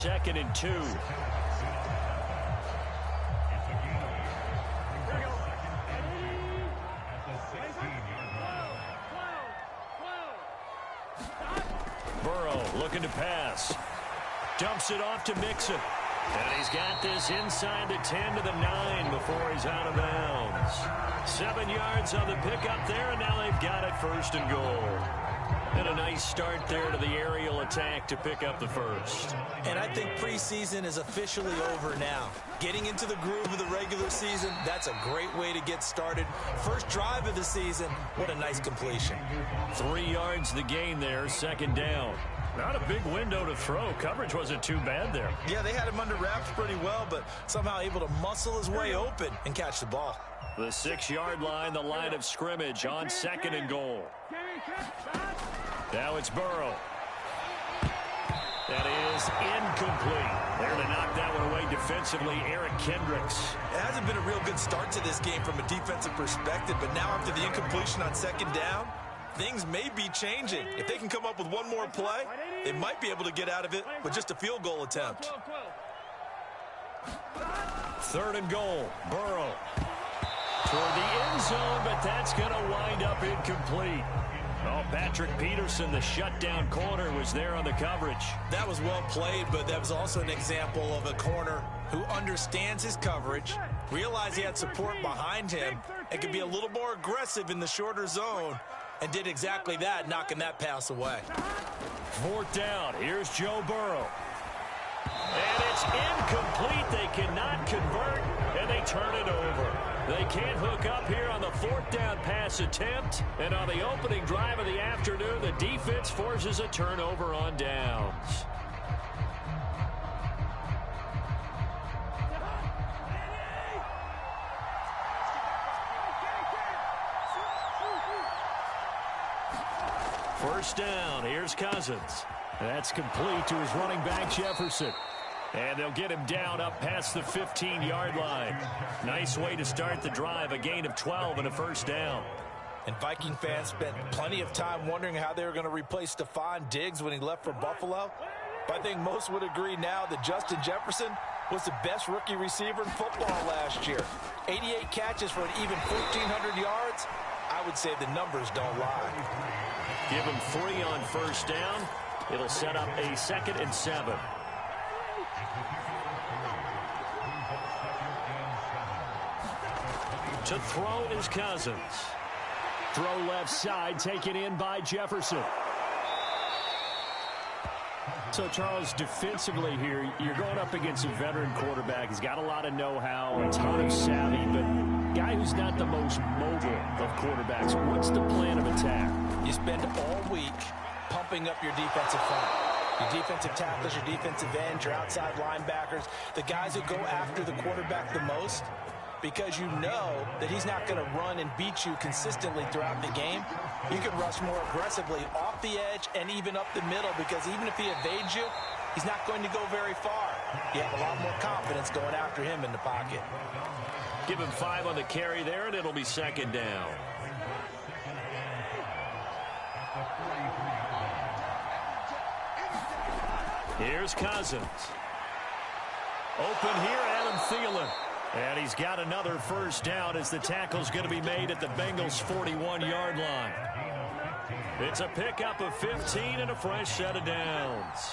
2nd and 2. Burrow looking to pass. Dumps it off to Mixon. And he's got this inside the 10 to the 9 before he's out of bounds. 7 yards on the pickup there, and now they've got it 1st and goal. And a nice start there to the aerial attack to pick up the first. And I think preseason is officially over now. Getting into the groove of the regular season, that's a great way to get started. First drive of the season, what a nice completion. 3 yards the gain there, 2nd down. Not a big window to throw. Coverage wasn't too bad there. Yeah, they had him under wraps pretty well, but somehow able to muscle his way open and catch the ball. The 6-yard line, the line of scrimmage on 2nd and goal. Now it's Burrow. That is incomplete. There to knock that one away defensively, Eric Kendricks. It hasn't been a real good start to this game from a defensive perspective, but now after the incompletion on 2nd down, things may be changing. If they can come up with one more play, they might be able to get out of it with just a field goal attempt. 3rd and goal, Burrow. Toward the end zone, but that's going to wind up incomplete. Oh, Patrick Peterson, the shutdown corner, was there on the coverage. That was well played, but that was also an example of a corner who understands his coverage, realized he had support behind him, and could be a little more aggressive in the shorter zone, and did exactly that, knocking that pass away. 4th down. Here's Joe Burrow. And it's incomplete. They cannot convert, and they turn it over. They can't hook up here on the 4th down pass attempt. And on the opening drive of the afternoon, the defense forces a turnover on downs. First down, here's Cousins. That's complete to his running back, Jefferson. And they'll get him down up past the 15-yard line. Nice way to start the drive, a gain of 12 and a 1st down. And Viking fans spent plenty of time wondering how they were going to replace Stephon Diggs when he left for Buffalo. But I think most would agree now that Justin Jefferson was the best rookie receiver in football last year. 88 catches for an even 1,400 yards. I would say the numbers don't lie. Give him 3 on 1st down. It'll set up a 2nd and 7. To throw is Cousins. Throw left side, taken in by Jefferson. So, Charles, defensively here, you're going up against a veteran quarterback. He's got a lot of know-how, a ton of savvy, but guy who's not the most mobile of quarterbacks. What's the plan of attack? You spend all week pumping up your defensive front. Your defensive tackles, your defensive ends, your outside linebackers, the guys who go after the quarterback the most, because you know that he's not going to run and beat you consistently throughout the game. You can rush more aggressively off the edge and even up the middle, because even if he evades you, he's not going to go very far. You have a lot more confidence going after him in the pocket. Give him 5 on the carry there, and it'll be 2nd down. Here's Cousins. Open here, Adam Thielen. And he's got another 1st down as the tackle's going to be made at the Bengals' 41-yard line. It's a pickup of 15 and a fresh set of downs.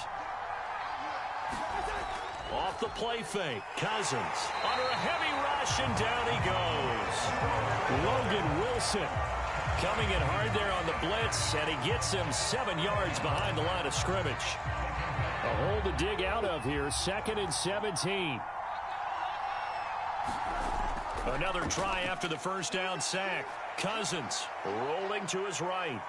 Off the play fake, Cousins under a heavy rush, and down he goes. Logan Wilson coming in hard there on the blitz, and he gets him 7 yards behind the line of scrimmage. A hole to dig out of here, 2nd and 17. Another try after the 1st down sack. Cousins rolling to his right.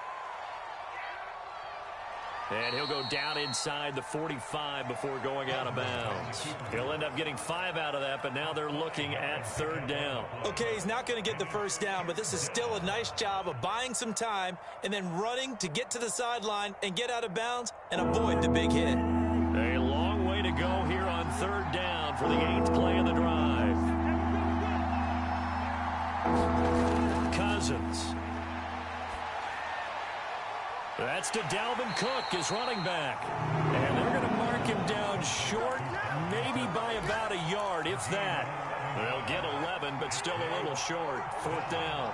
And he'll go down inside the 45 before going out of bounds. He'll end up getting 5 out of that, but now they're looking at 3rd down. Okay, he's not going to get the 1st down, but this is still a nice job of buying some time and then running to get to the sideline and get out of bounds and avoid the big hit. A long way to go here on 3rd down for the 8th play of the drive. Cousins. That's to Dalvin Cook, his running back. And they're going to mark him down short, maybe by about a yard, if that. They'll get 11, but still a little short. 4th down.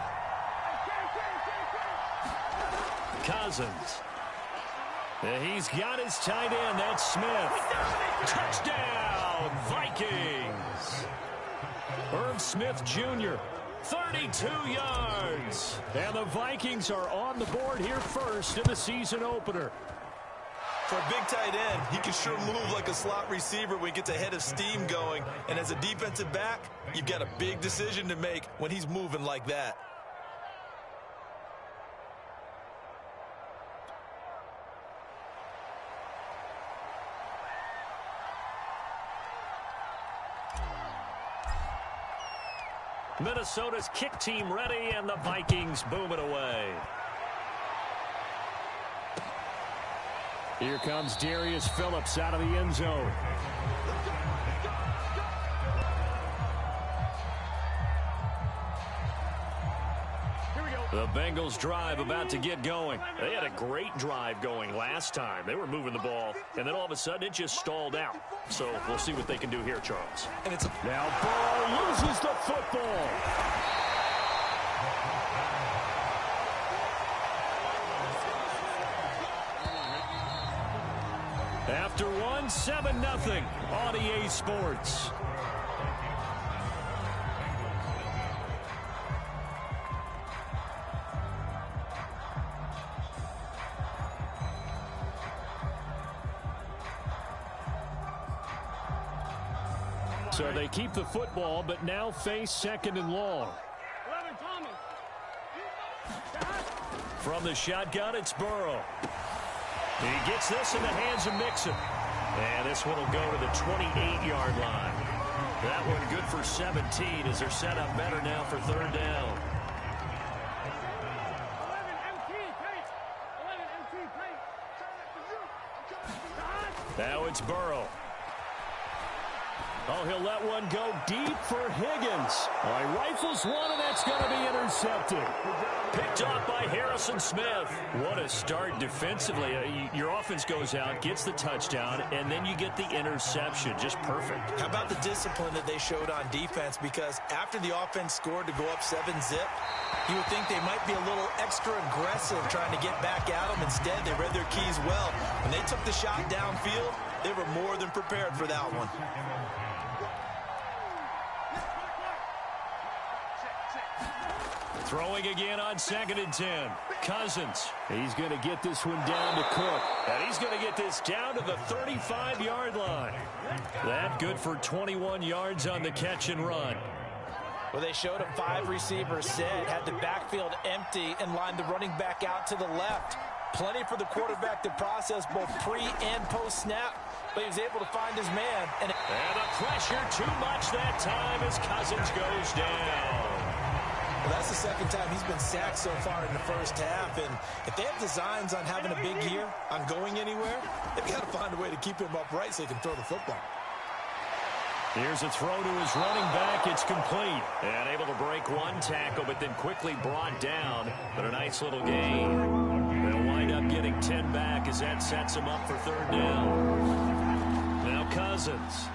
Cousins. He's got his tight end. That's Smith. Touchdown, Vikings. Irv Smith Jr., 32 yards. And the Vikings are on the board here first in the season opener. For a big tight end, he can sure move like a slot receiver when he gets a head of steam going. And as a defensive back, you've got a big decision to make when he's moving like that. Minnesota's kick team ready, and the Vikings boom it away. Here comes Darius Phillips out of the end zone. The Bengals drive about to get going. They had a great drive going last time. They were moving the ball, and then all of a sudden it just stalled out. So we'll see what they can do here, Charles. And it's now Burrow loses the football. After one, 7-0 on EA Sports. So they keep the football, but now face 2nd and long. From the shotgun, it's Burrow. He gets this in the hands of Mixon. And this one will go to the 28-yard line. That one good for 17 as they're set up better now for 3rd down. Now it's Burrow. Oh, he'll let one go deep for Higgins. Oh, he rifles one, and that's going to be intercepted. Picked off by Harrison Smith. What a start defensively. Your offense goes out, gets the touchdown, and then you get the interception. Just perfect. How about the discipline that they showed on defense? Because after the offense scored to go up 7-zip, you would think they might be a little extra aggressive trying to get back at them. Instead, they read their keys well. When they took the shot downfield, they were more than prepared for that one. Throwing again on 2nd and 10. Cousins. He's going to get this one down to Cook. And he's going to get this down to the 35-yard line. That good for 21 yards on the catch and run. Well, they showed him 5 receivers set, had the backfield empty, and lined the running back out to the left. Plenty for the quarterback to process both pre and post snap, but he was able to find his man. And the pressure too much that time as Cousins goes down. Well, that's the 2nd time he's been sacked so far in the first half, and if they have designs on having a big year, on going anywhere, they've got to find a way to keep him upright so he can throw the football. Here's a throw to his running back. It's complete. And able to break one tackle, but then quickly brought down. But a nice little gain. They'll wind up getting 10 back as that sets him up for 3rd down. Now Cousins.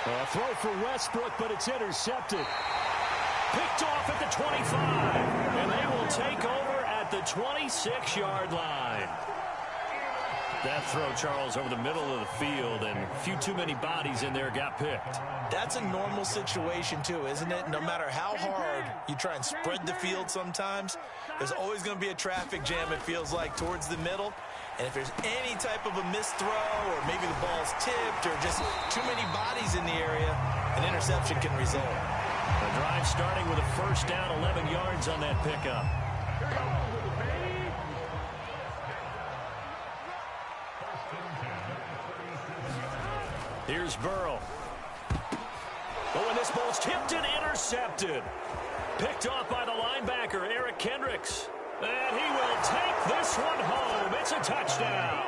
A throw for Westbrook, but it's intercepted. Picked off at the 25. And they will take over at the 26-yard line. That throw, Charles, over the middle of the field, and a few too many bodies in there got picked. That's a normal situation, too, isn't it? No matter how hard you try and spread the field sometimes, there's always going to be a traffic jam, it feels like, towards the middle. And if there's any type of a missed throw, or maybe the ball's tipped, or just too many bodies in the area, an interception can result. The drive starting with a 1st down, 11 yards on that pickup. Here's Burrow. Oh, and this ball's tipped and intercepted. Picked off by the linebacker, Eric Kendricks. And he will take this one home. It's a touchdown.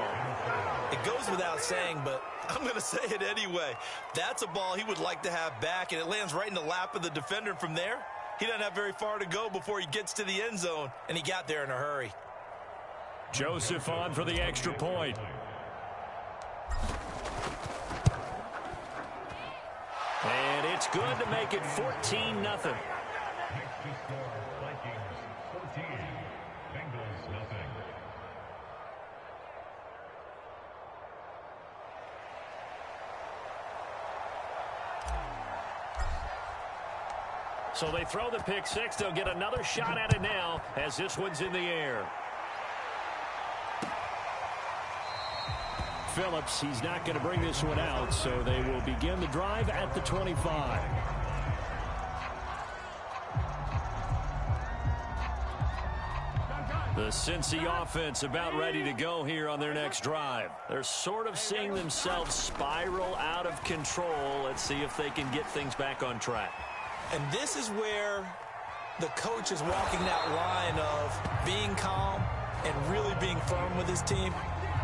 It goes without saying, but I'm going to say it anyway. That's a ball he would like to have back, and it lands right in the lap of the defender from there. He doesn't have very far to go before he gets to the end zone, and he got there in a hurry. Joseph on for the extra point. And it's good to make it 14-0. So they throw the pick six. They'll get another shot at it now as this one's in the air. Phillips, he's not going to bring this one out, so they will begin the drive at the 25. The Cincy offense about ready to go here on their next drive. They're sort of seeing themselves spiral out of control. Let's see if they can get things back on track. And this is where the coach is walking that line of being calm and really being firm with his team.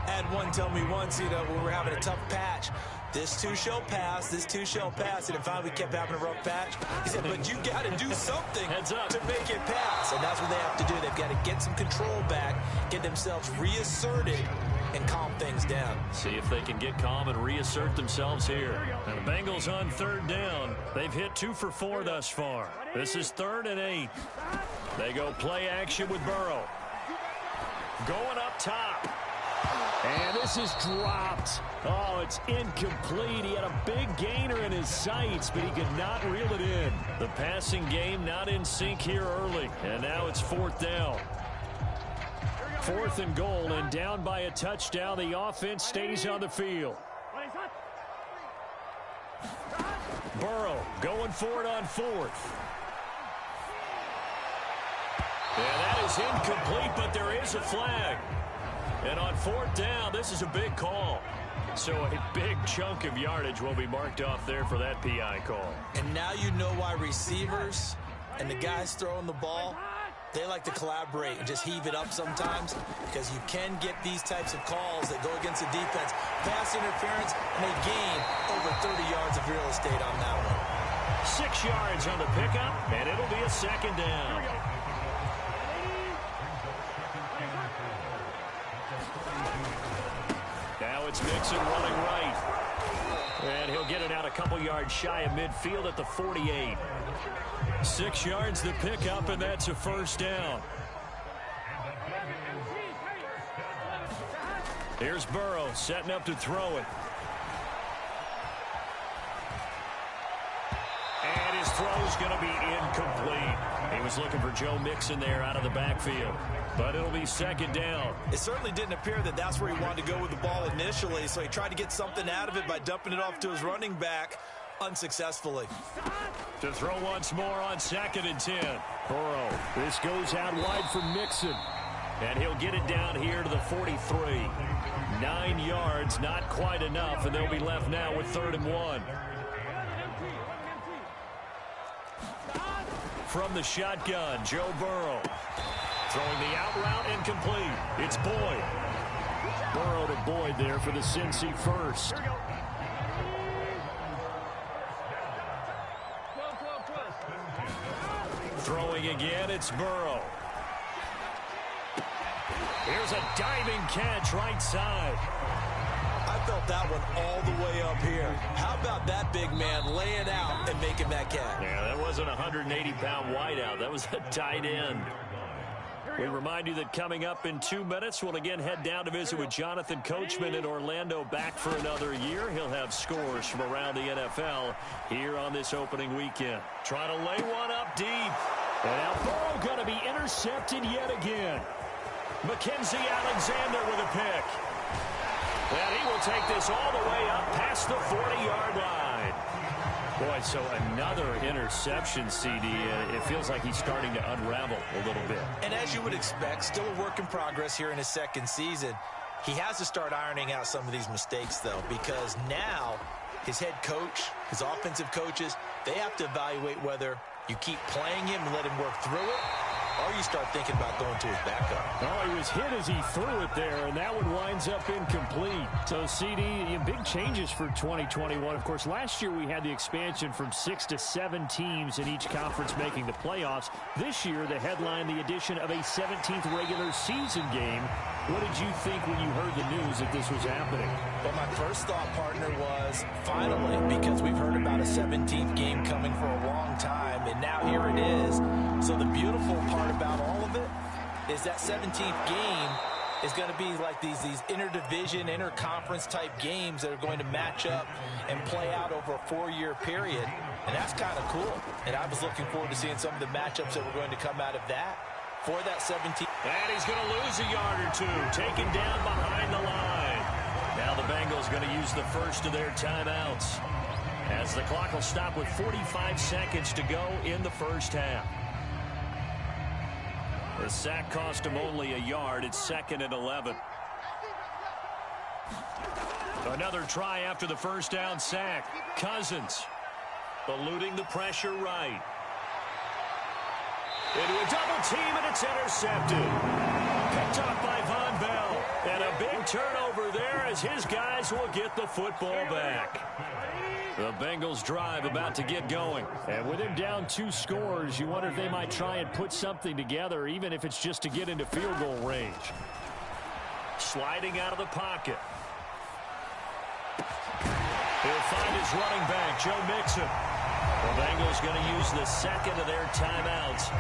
I had one tell me once, when we're having a tough patch, this too shall pass, this too shall pass. And finally we kept having a rough patch. He said, but you got to do something to make it pass. And that's what they have to do. They've got to get some control back, get themselves reasserted, and calm things down. See if they can get calm and reassert themselves here. And the Bengals on third down. They've hit 2 for 4 thus far. This is 3rd and 8. They go play action with Burrow. Going up top. And this is dropped. Oh, it's incomplete. He had a big gainer in his sights, but he could not reel it in. The passing game not in sync here early. And now it's 4th down. 4th and goal, and down by a touchdown. The offense stays on the field. Burrow going for it on 4th. And that is incomplete, but there is a flag. And on 4th down, this is a big call. So a big chunk of yardage will be marked off there for that PI call. And now you know why receivers and the guys throwing the ball, they like to collaborate and just heave it up sometimes, because you can get these types of calls that go against the defense. Pass interference, and they gain over 30 yards of real estate on that one. 6 yards on the pickup, and it'll be a 2nd down. Now it's Mixon running right. And he'll get it out a couple yards shy of midfield at the 48. 6 yards the pickup, and that's a 1st down. Here's Burrow setting up to throw it. And his throw's going to be incomplete. He was looking for Joe Mixon there out of the backfield. But it'll be 2nd down. It certainly didn't appear that that's where he wanted to go with the ball initially, so he tried to get something out of it by dumping it off to his running back unsuccessfully. To throw once more on 2nd and 10. Burrow, this goes out wide for Mixon. And he'll get it down here to the 43. 9 yards, not quite enough, and they'll be left now with 3rd and 1. From the shotgun, Joe Burrow. Throwing the out route incomplete. It's Boyd. Burrow to Boyd there for the Cincy first. Throwing again, it's Burrow. Here's a diving catch right side. I felt that one all the way up here. How about that big man laying out and making that catch? Yeah, that wasn't a 180-pound wideout. That was a tight end. We remind you that coming up in 2 minutes, we'll again head down to visit with Jonathan Coachman in Orlando, back for another year. He'll have scores from around the NFL here on this opening weekend. Trying to lay one up deep. And now Burrow going to be intercepted yet again. Mackenzie Alexander with a pick. And he will take this all the way up past the 40-yard line. Boy, so another interception, CD. It feels like he's starting to unravel a little bit. And as you would expect, still a work in progress here in his 2nd season. He has to start ironing out some of these mistakes, though, because now his head coach, his offensive coaches, they have to evaluate whether you keep playing him and let him work through it, or you start thinking about going to his backup. Oh, he was hit as he threw it there, and that one winds up incomplete. So, CD, big changes for 2021. Of course, last year we had the expansion from 6 to 7 teams in each conference making the playoffs. This year, the headline, the addition of a 17th regular season game What did you think when you heard the news that this was happening? Well, my first thought, partner, was finally, because we've heard about a 17th game coming for a long time, and now here it is. So the beautiful part about all of it is that 17th game is going to be like these interdivision, interconference type games that are going to match up and play out over a 4-year period. And that's kind of cool. And I was looking forward to seeing some of the matchups that were going to come out of that for that 17th. And he's going to lose a yard or two, taken down behind the line. Now the Bengals going to use the first of their timeouts, as the clock will stop with 45 seconds to go in the first half. The sack cost him only a yard. It's 2nd and 11. Another try after the first down sack. Cousins eluding the pressure right. Into a double team, and it's intercepted. Picked off by Von Bell. And a big turnover there as his guys will get the football back. The Bengals drive about to get going. And with him down 2 scores, you wonder if they might try and put something together, even if it's just to get into field goal range. Sliding out of the pocket. He'll find his running back, Joe Mixon. The Bengals going to use the second of their timeouts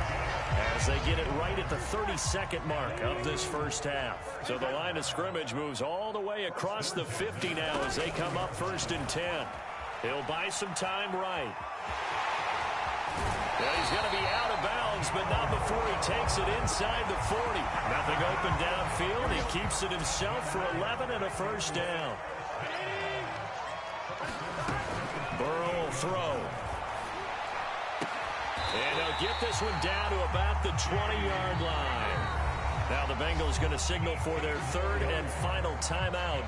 as they get it right at the 32nd mark of this first half. So the line of scrimmage moves all the way across the 50 now as they come up 1st and 10. He'll buy some time right. Well, he's going to be out of bounds, but not before he takes it inside the 40. Nothing open downfield. He keeps it himself for 11 and a first down. Burrow will throw. And they'll get this one down to about the 20-yard line. Now the Bengals going to signal for their 3rd and final timeout,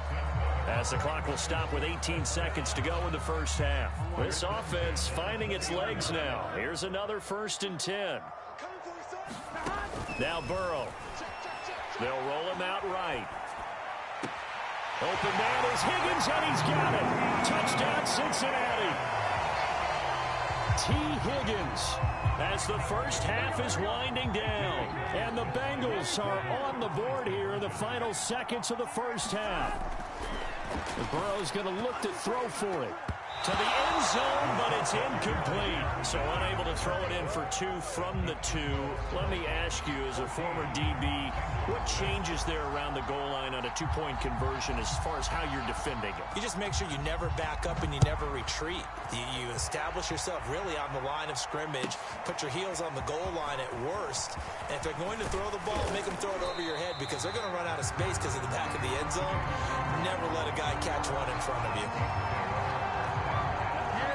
as the clock will stop with 18 seconds to go in the first half. This offense finding its legs now. Here's another 1st and 10. Now Burrow. They'll roll him out right. Open man is Higgins, and he's got it. Touchdown, Cincinnati. T. Higgins, as the first half is winding down. And the Bengals are on the board here in the final seconds of the first half. Burrow's going to look to throw for it. To the end zone, but it's incomplete. So unable to throw it in for 2 from the 2. Let me ask you, as a former DB, what changes there around the goal line on a 2-point conversion as far as how you're defending it? You just make sure you never back up and you never retreat. You establish yourself really on the line of scrimmage, put your heels on the goal line at worst. And if they're going to throw the ball, make them throw it over your head, because they're going to run out of space because of the back of the end zone. Never let a guy catch one in front of you.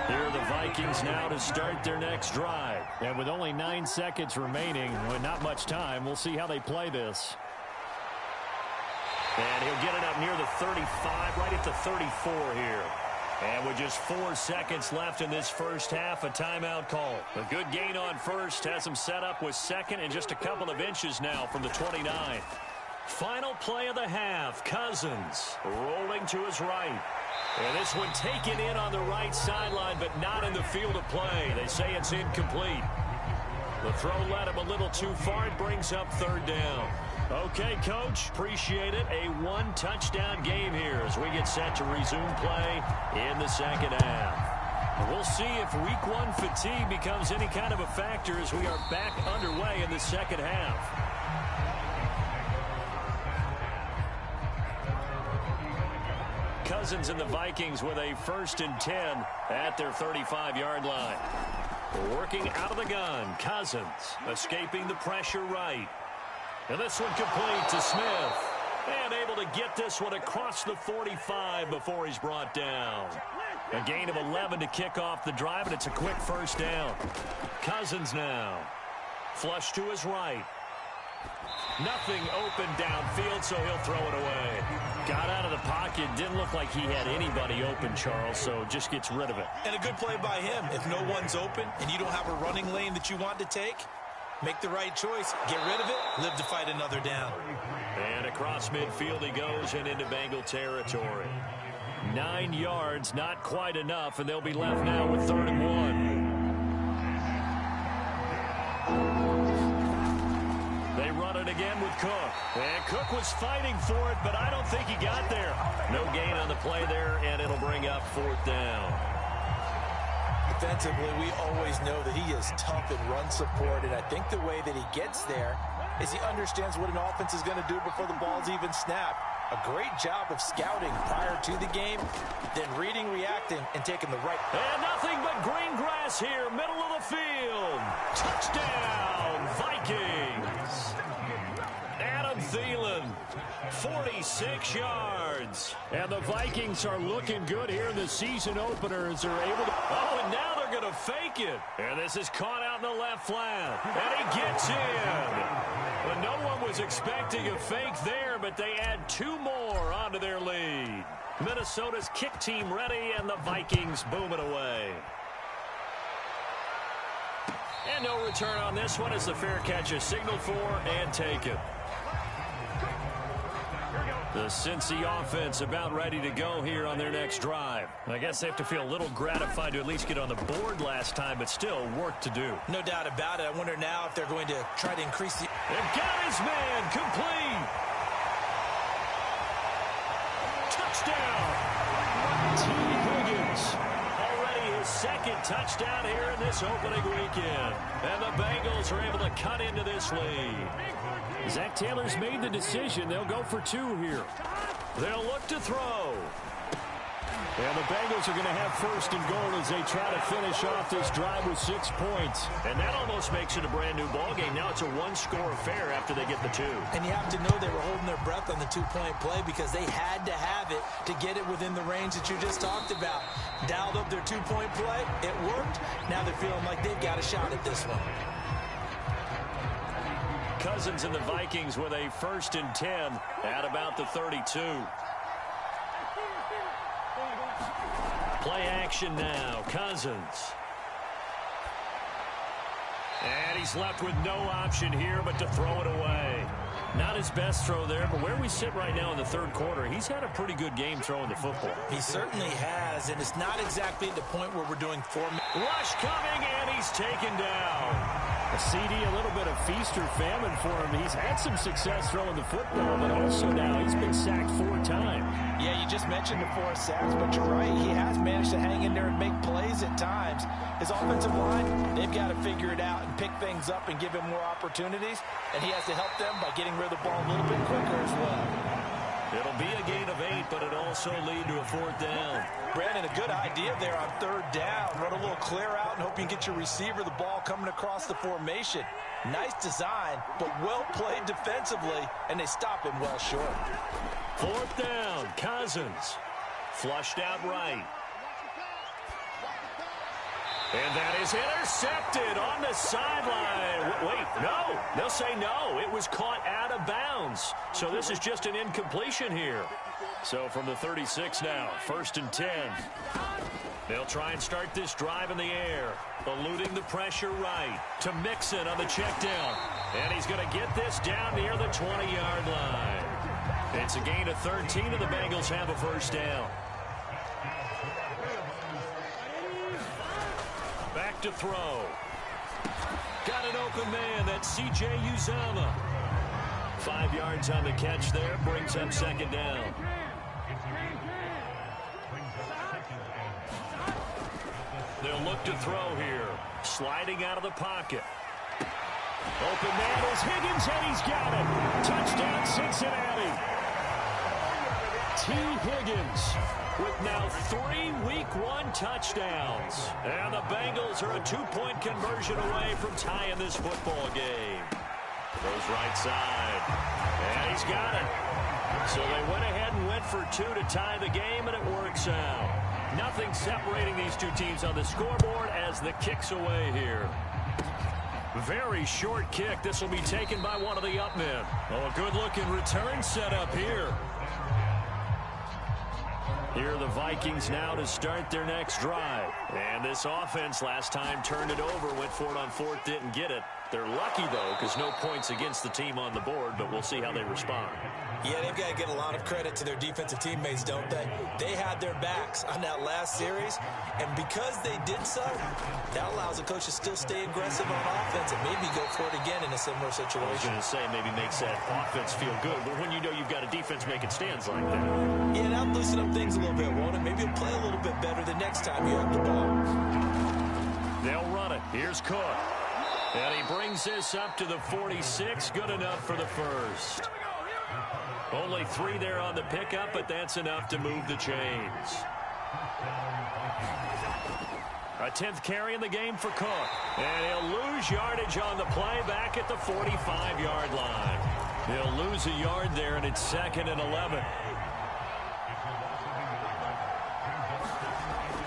Here are the Vikings now to start their next drive. And with only 9 seconds remaining, with not much time, we'll see how they play this. And he'll get it up near the 35, right at the 34 here. And with just 4 seconds left in this first half, a timeout call. A good gain on first has him set up with 2nd and just a couple of inches now from the 29. Final play of the half. Cousins rolling to his right. And this one taken in on the right sideline, but not in the field of play. They say it's incomplete. The throw led him a little too far. It brings up 3rd down. Okay, Coach, appreciate it. A 1-touchdown game here as we get set to resume play in the second half. We'll see if week 1 fatigue becomes any kind of a factor as we are back underway in the second half. Cousins and the Vikings with a 1st and 10 at their 35-yard line. Working out of the gun, Cousins escaping the pressure right. And this one complete to Smith. And able to get this one across the 45 before he's brought down. A gain of 11 to kick off the drive, and it's a quick first down. Cousins now. Flush to his right. Nothing open downfield, so he'll throw it away. Got out of the pocket. Didn't look like he had anybody open, Charles, so just gets rid of it. And a good play by him. If no one's open and you don't have a running lane that you want to take, make the right choice. Get rid of it. Live to fight another down. And across midfield he goes and into Bengal territory. 9 yards, not quite enough, and they'll be left now with 3rd and 1. They run it it again with Cook. And Cook was fighting for it, but I don't think he got there. No gain on the play there, and it'll bring up 4th down. Defensively, we always know that he is tough in run support, and I think the way that he gets there is he understands what an offense is going to do before the ball's even snapped. A great job of scouting prior to the game, then reading, reacting, and taking the right. And nothing but green grass here, middle of the field. Touchdown, Vikings. Adam Thielen, 46 yards. And the Vikings are looking good here in the season opener as they're able to... Oh, and now they're going to fake it. And this is caught out in the left flat. And he gets in. But no one was expecting a fake there, but they add 2 more onto their lead. Minnesota's kick team ready, and the Vikings boom it away. And no return on this one as the fair catch is signaled for and taken. The Cincy offense about ready to go here on their next drive. I guess they have to feel a little gratified to at least get on the board last time, but still work to do. No doubt about it. I wonder now if they're going to try to increase the... They've got his man complete. Touchdown. T. Higgins. Already his 2nd touchdown here in this opening weekend. And the Bengals are able to cut into this lead. Zach Taylor's made the decision. They'll go for 2 here. They'll look to throw. And the Bengals are going to have 1st and goal as they try to finish off this drive with 6 points. And that almost makes it a brand new ball game. Now it's a 1-score affair after they get the 2. And you have to know they were holding their breath on the 2-point play because they had to have it to get it within the range that you just talked about. Dialed up their 2-point play. It worked. Now they're feeling like they've got a shot at this one. Cousins and the Vikings with a 1st and 10 at about the 32. Play action now. Cousins. And he's left with no option here but to throw it away. Not his best throw there, but where we sit right now in the 3rd quarter, he's had a pretty good game throwing the football. He certainly has, and it's not exactly at the point where we're doing 4 minutes. Rush coming, and he's taken down. A CD, a little bit of feast or famine for him. He's had some success throwing the football, but also now he's been sacked 4 times. Yeah, you just mentioned the 4 sacks, but you're right. He has managed to hang in there and make plays at times. His offensive line, they've got to figure it out and pick things up and give him more opportunities, and he has to help them by getting rid of the ball a little bit quicker as well. It'll be a gain of 8, but it'll also lead to a 4th down. Brandon, a good idea there on 3rd down. Run a little clear out and hope you can get your receiver the ball coming across the formation. Nice design, but well played defensively, and they stop him well short. 4th down, Cousins. Flushed out right. And that is intercepted on the sideline. Wait, no. They'll say no. It was caught out of bounds. So this is just an incompletion here. So from the 36 now, 1st and 10. They'll try and start this drive in the air. Eluding the pressure right to Mixon on the check down. And he's going to get this down near the 20-yard line. It's a gain of 13, and the Bengals have a 1st down. Back to throw. Got an open man. That's C.J. Uzomah. 5 yards on the catch there. Brings up 2nd down. They'll look to throw here. Sliding out of the pocket. Open man is Higgins, and he's got it. Touchdown, Cincinnati. T. Higgins with now 3 Week 1 touchdowns. And the Bengals are a 2-point conversion away from tying this football game. Goes right side. And he's got it. So they went ahead and went for 2 to tie the game, and it works out. Nothing separating these 2 teams on the scoreboard as the kick's away here. Very short kick. This will be taken by one of the up men. Oh, a good-looking return set up here. Here are the Vikings now to start their next drive. And this offense last time turned it over, went for it on 4th, didn't get it. They're lucky, though, because no points against the team on the board, but we'll see how they respond. Yeah, they've got to get a lot of credit to their defensive teammates, don't they? They had their backs on that last series, and because they did so, that allows the coach to still stay aggressive on offense and maybe go for it again in a similar situation. I was going to say maybe makes that offense feel good, but when you know you've got a defense making stands like that. Yeah, that'll loosen up things a little bit, won't it? Maybe you'll play a little bit better the next time you have the ball. They'll run it. Here's Cook. And he brings this up to the 46. Good enough for the first. Only 3 there on the pickup, but that's enough to move the chains. A 10th carry in the game for Cook. And he'll lose yardage on the play back at the 45-yard line. He'll lose a yard there, and it's 2nd and 11.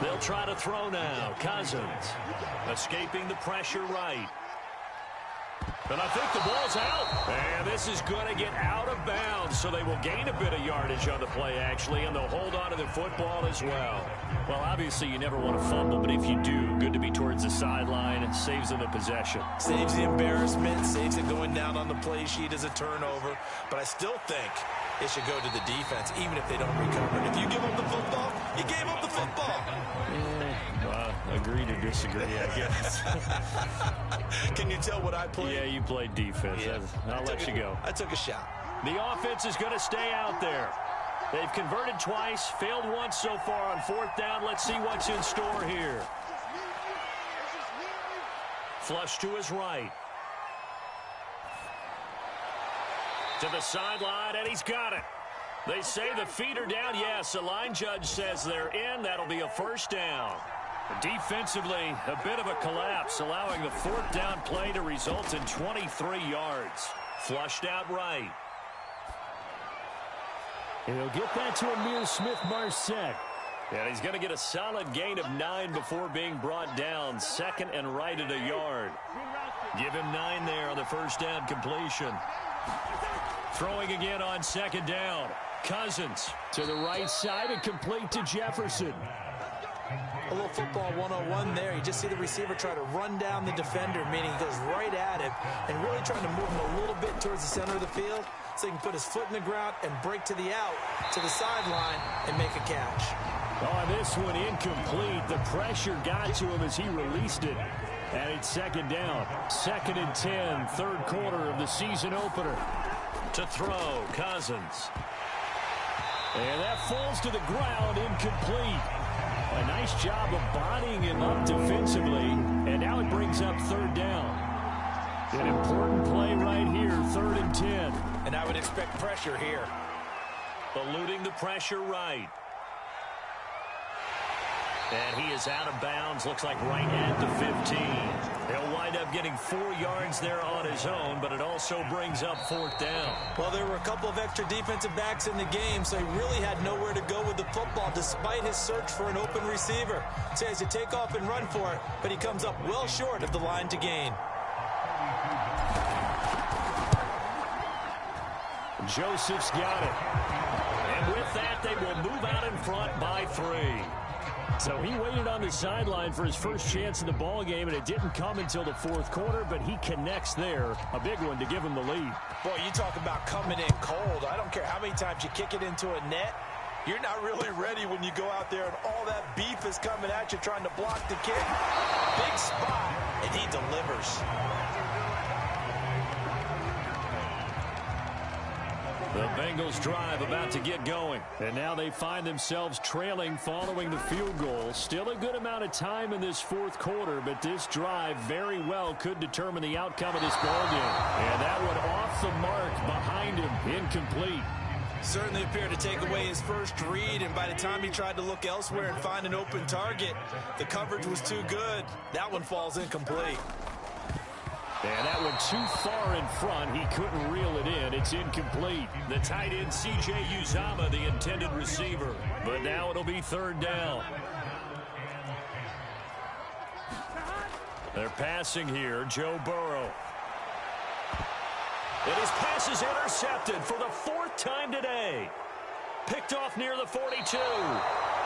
They'll try to throw now. Cousins escaping the pressure right. And I think the ball's out. And this is going to get out of bounds, so they will gain a bit of yardage on the play, actually, and they'll hold on to the football as well. Well, obviously, you never want to fumble, but if you do, good to be towards the sideline. It saves them the possession. Saves the embarrassment, saves it going down on the play sheet as a turnover. But I still think it should go to the defense, even if they don't recover. And if you give up the football, you gave up the football. Agree to disagree, I guess. Can you tell what I played? Yeah, you played defense. Yeah. I'll let you go. I took a shot. The offense is going to stay out there. They've converted twice, failed once so far on 4th down. Let's see what's in store here. Flush to his right. To the sideline, and he's got it. They say the feet are down. Yes, the line judge says they're in. That'll be a 1st down. Defensively, a bit of a collapse, allowing the 4th down play to result in 23 yards. Flushed out right. And he'll get that to Amir Smith-Marset. And he's going to get a solid gain of 9 before being brought down. 2nd and right at a yard. Give him 9 there on the 1st down completion. Throwing again on 2nd down. Cousins to the right side and complete to Jefferson. A little football 101 there. You just see the receiver try to run down the defender, meaning he goes right at him and really trying to move him a little bit towards the center of the field so he can put his foot in the ground and break to the out, to the sideline, and make a catch. Oh, this one incomplete. The pressure got to him as he released it. And it's 2nd down. 2nd and 10, 3rd quarter of the season opener. To throw, Cousins. And that falls to the ground, incomplete. A nice job of bodying him up defensively, and now it brings up 3rd down. An important play right here, 3rd and 10. And I would expect pressure here. Eluding the pressure right. And he is out of bounds, looks like right at the 15. He'll wind up getting 4 yards there on his own, but it also brings up 4th down. Well, there were a couple of extra defensive backs in the game, so he really had nowhere to go with the football despite his search for an open receiver. So he has to take off and run for it, but he comes up well short of the line to gain. Joseph's got it. And with that, they will move out in front by 3. So he waited on the sideline for his first chance in the ball game, and it didn't come until the 4th quarter, but he connects there. A big one to give him the lead. Boy, you talk about coming in cold. I don't care how many times you kick it into a net. You're not really ready when you go out there and all that beef is coming at you trying to block the kick. Big spot, and he delivers. The Bengals drive about to get going. And now they find themselves trailing following the field goal. Still a good amount of time in this 4th quarter, but this drive very well could determine the outcome of this ballgame. And that one off the mark behind him, incomplete. Certainly appeared to take away his first read, and by the time he tried to look elsewhere and find an open target, the coverage was too good. That one falls incomplete. And that one too far in front. He couldn't reel it in. It's incomplete. The tight end, C.J. Uzomah, the intended receiver. But now it'll be 3rd down. They're passing here. Joe Burrow. And his pass is intercepted for the 4th time today. Picked off near the 42.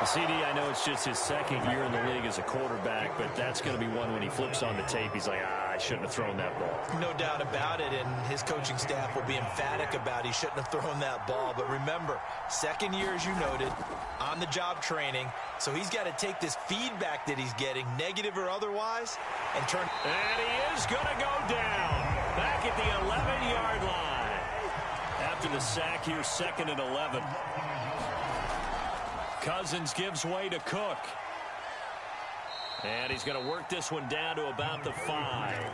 CD, I know it's just his 2nd year in the league as a quarterback, but that's going to be one when he flips on the tape. He's like, I shouldn't have thrown that ball. No doubt about it, and his coaching staff will be emphatic about he shouldn't have thrown that ball. But remember, second year, as you noted, on-the-job training, so he's got to take this feedback that he's getting, negative or otherwise, and turn. And he is going to go down back at the 11-yard line. After the sack here, 2nd and 11. Cousins gives way to Cook. And he's going to work this one down to about the 5.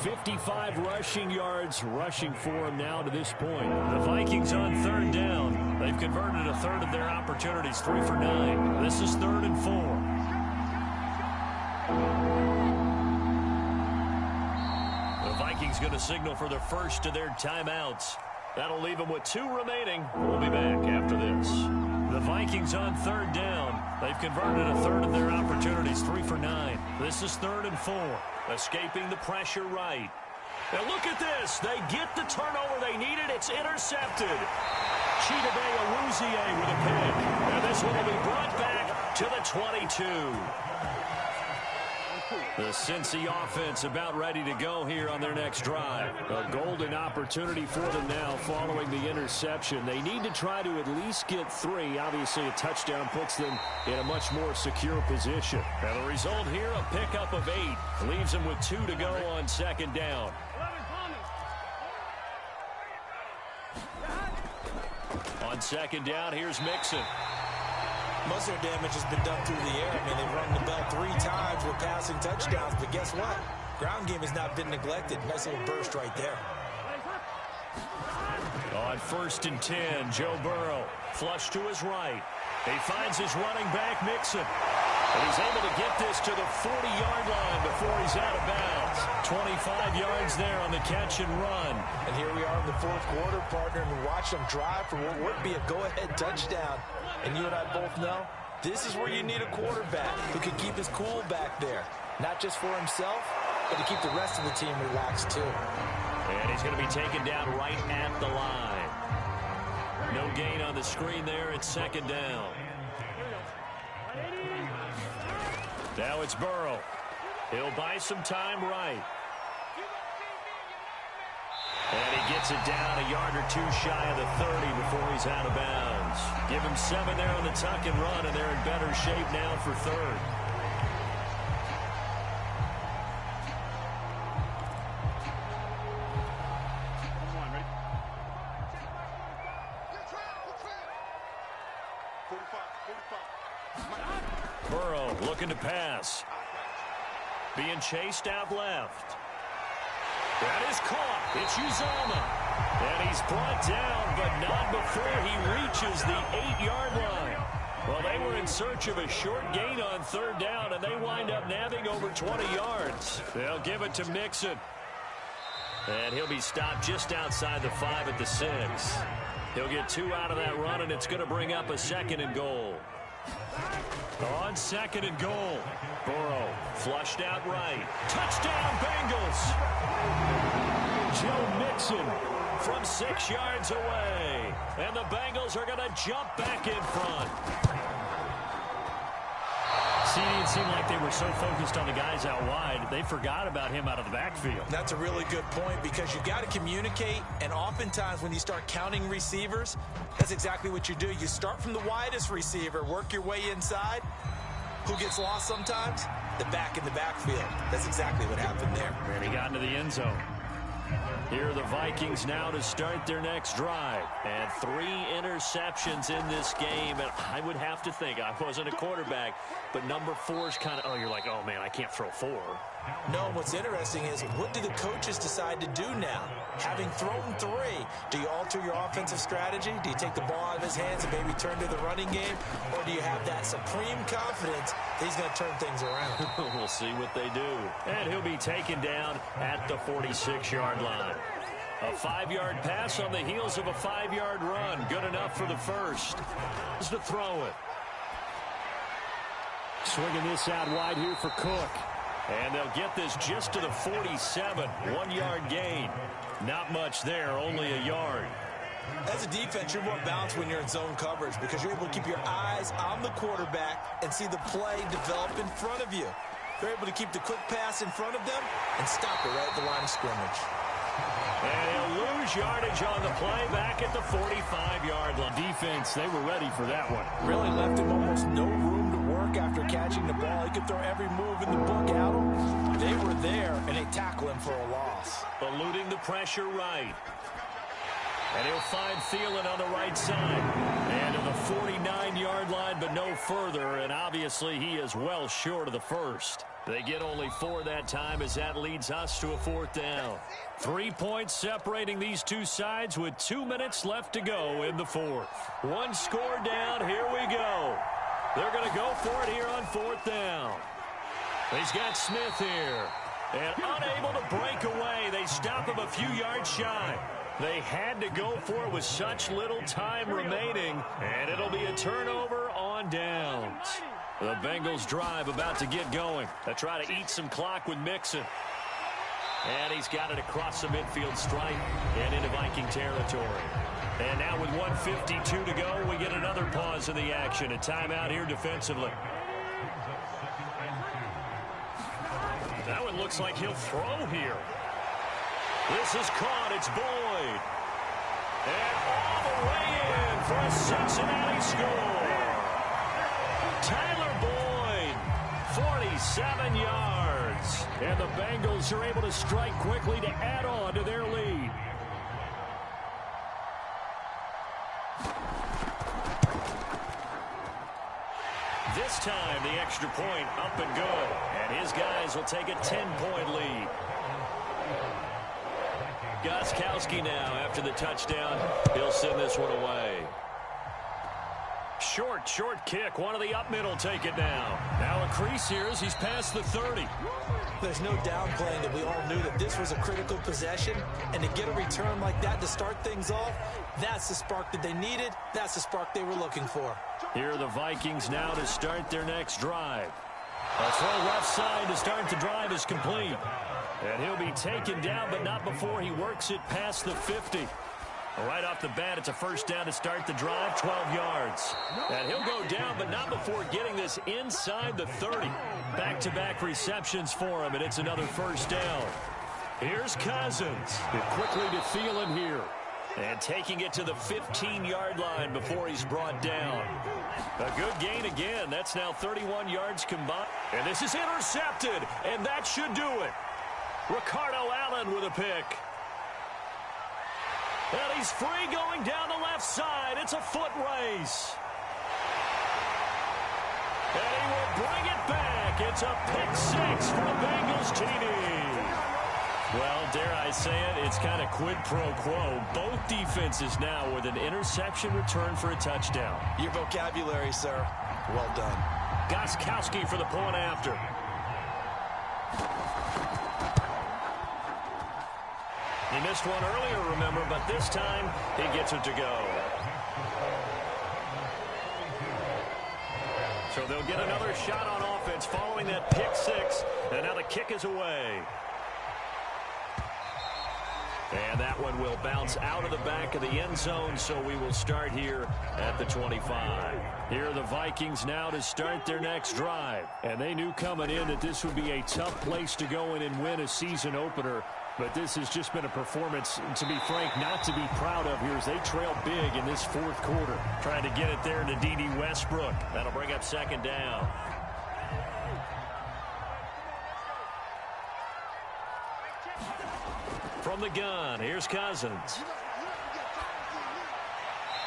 55 rushing yards rushing for him now to this point. The Vikings on 3rd down. They've converted a third of their opportunities, 3 for 9. This is 3rd and 4. The Vikings going to signal for the first of their timeouts. That'll leave them with 2 remaining. We'll be back after this. The Vikings on 3rd down. They've converted a third of their opportunities, 3 for 9. This is 3rd and 4. Escaping the pressure right. Now look at this. They get the turnover they needed. It's intercepted. Chidobe Awuzie with a pick. And this one will be brought back to the 22. The Cincy offense about ready to go here on their next drive. A golden opportunity for them now following the interception. They need to try to at least get 3. Obviously, a touchdown puts them in a much more secure position. And the result here, a pickup of 8. Leaves them with 2 to go on 2nd down. On 2nd down, here's Mixon. Most of their damage has been done through the air. I mean, they've rung the bell 3 times with passing touchdowns, but guess what? Ground game has not been neglected. Nice little burst right there. On 1st and 10, Joe Burrow, flush to his right. He finds his running back, Mixon. And he's able to get this to the 40-yard line before he's out of bounds. 25 yards there on the catch and run. And here we are in the 4th quarter, partner, and we watch them drive for what would be a go-ahead touchdown. And you and I both know this is where you need a quarterback who can keep his cool back there. Not just for himself, but to keep the rest of the team relaxed too. And he's going to be taken down right at the line. No gain on the screen there. It's 2nd down. Now it's Burrow. He'll buy some time right. And he gets it down a yard or 2 shy of the 30 before he's out of bounds. Give him 7 there on the tuck and run, and they're in better shape now for 3rd. Burrow looking to pass. Being chased out left. That is caught. It's Uzomah. And he's brought down, but not before he reaches the 8-yard line. Well, they were in search of a short gain on 3rd down, and they wind up nabbing over 20 yards. They'll give it to Mixon. And he'll be stopped just outside the 5 at the 6. He'll get 2 out of that run, and it's going to bring up a 2nd and goal. On 2nd and goal, Burrow flushed out right. Touchdown, Bengals! Joe Mixon from 6 yards away. And the Bengals are going to jump back in front. See, it seemed like they were so focused on the guys out wide, they forgot about him out of the backfield. That's a really good point because you've got to communicate, and oftentimes when you start counting receivers, that's exactly what you do. You start from the widest receiver, work your way inside. Who gets lost sometimes? The back in the backfield. That's exactly what happened there. And he got into the end zone. Here are the Vikings now to start their next drive. And 3 interceptions in this game. And I would have to think, I wasn't a quarterback, but number 4 is kind of, oh, you're like, oh, man, I can't throw 4. No, what's interesting is what do the coaches decide to do now? Having thrown 3, do you alter your offensive strategy? Do you take the ball out of his hands and maybe turn to the running game? Or do you have that supreme confidence that he's going to turn things around? We'll see what they do. And he'll be taken down at the 46-yard line. A 5-yard pass on the heels of a 5-yard run. Good enough for the first. Just to throw it. Swinging this out wide here for Cook. And they'll get this just to the 47. 1-yard gain. Not much there, only a yard. As a defense, you're more balanced when you're in zone coverage because you're able to keep your eyes on the quarterback and see the play develop in front of you. They're able to keep the quick pass in front of them and stop it right at the line of scrimmage. And he'll lose yardage on the play back at the 45-yard line. Defense, they were ready for that one. Really left him almost no room to work after catching the ball. He could throw every move in the book at him. They were there, and they tackle him for a loss. Eluding the pressure right. And he'll find Thielen on the right side. And to the 49-yard line, but no further. And obviously, he is well short of the first. They get only 4 that time as that leads us to a 4th down. 3 points separating these two sides with 2 minutes left to go in the 4th. 1 score down. Here we go. They're going to go for it here on 4th down. He's got Smith here. And unable to break away. They stop him a few yards shy. They had to go for it with such little time remaining. And it'll be a turnover on downs. The Bengals drive about to get going. They try to eat some clock with Mixon. And he's got it across the midfield stripe and into Viking territory. And now with 1:52 to go, we get another pause in the action. A timeout here defensively. That one looks like he'll throw here. This is caught. It's Boyd. And all the way in for a Cincinnati score. Tyler Boyd, 47 yards. And the Bengals are able to strike quickly to add on to their lead. This time, the extra point up and good. And his guys will take a 10-point lead. Gostkowski now after the touchdown. He'll send this one away. Short kick. One of the up middle take it now. Now a crease here as he's past the 30. There's no downplaying that we all knew that this was a critical possession. And to get a return like that to start things off, that's the spark that they needed. That's the spark they were looking for. Here are the Vikings now to start their next drive. A throw left side to start the drive is complete. And he'll be taken down, but not before he works it past the 50. Right off the bat, it's a first down to start the drive, 12 yards. And he'll go down, but not before getting this inside the 30. Back-to-back receptions for him, and it's another first down. Here's Cousins. Quickly to Thielen here. And taking it to the 15-yard line before he's brought down. A good gain again. That's now 31 yards combined. And this is intercepted, and that should do it. Ricardo Allen with a pick. And he's free going down the left side. It's a foot race. And he will bring it back. It's a pick 6 for the Bengals TD. Well, dare I say it, it's kind of quid pro quo. Both defenses now with an interception return for a touchdown. Your vocabulary, sir. Well done. Gostkowski for the point after. He missed one earlier, remember, but this time he gets it to go. So they'll get another shot on offense following that pick 6, and now the kick is away. And that one will bounce out of the back of the end zone, so we will start here at the 25. Here are the Vikings now to start their next drive. And they knew coming in that this would be a tough place to go in and win a season opener. But this has just been a performance, to be frank, not to be proud of here as they trail big in this fourth quarter. Trying to get it there to D.D. Westbrook. That'll bring up second down. From the gun, here's Cousins.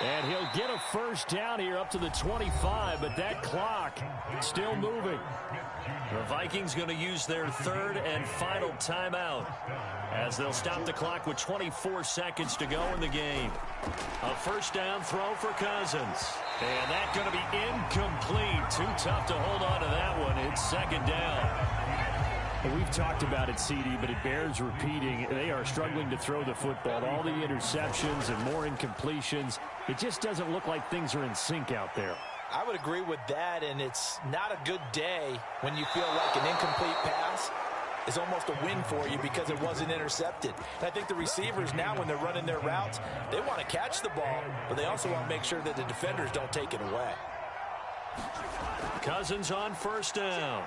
And he'll get a first down here up to the 25, but that clock still moving. The Vikings going to use their third and final timeout as they'll stop the clock with 24 seconds to go in the game. A first down throw for Cousins. And that's going to be incomplete. Too tough to hold on to that one. It's second down. We've talked about it, CD, but it bears repeating. They are struggling to throw the football. All the interceptions and more incompletions. It just doesn't look like things are in sync out there. I would agree with that, and it's not a good day when you feel like an incomplete pass is almost a win for you because it wasn't intercepted. And I think the receivers now, when they're running their routes, they want to catch the ball, but they also want to make sure that the defenders don't take it away. Cousins on first down.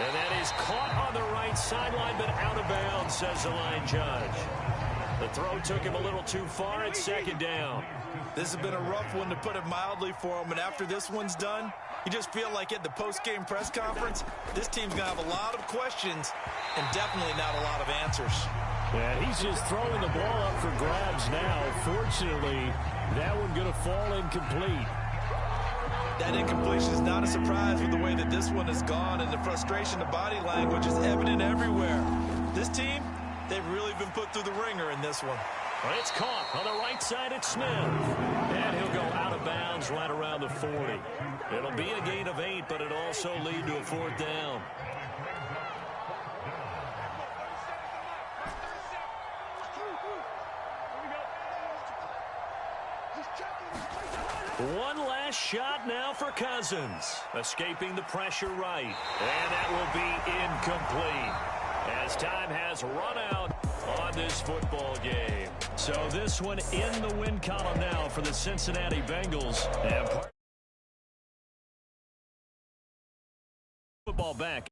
And that is caught on the right sideline, but out of bounds, says the line judge. The throw took him a little too far at second down. This has been a rough one, to put it mildly, for him. And after this one's done, you just feel like at the post-game press conference, this team's going to have a lot of questions and definitely not a lot of answers. Yeah, he's just throwing the ball up for grabs now. Fortunately, that one going to fall incomplete. That incompletion is not a surprise with the way that this one has gone, and the frustration, the body language is evident everywhere. This team, they've really been put through the ringer in this one. Well, it's caught on the right side at Smith. And he'll go out of bounds right around the 40. It'll be a gain of 8, but it'll also lead to a 4th down. One last shot now for Cousins. Escaping the pressure right. And that will be incomplete, as time has run out on this football game. So this one in the win column now for the Cincinnati Bengals. And football back.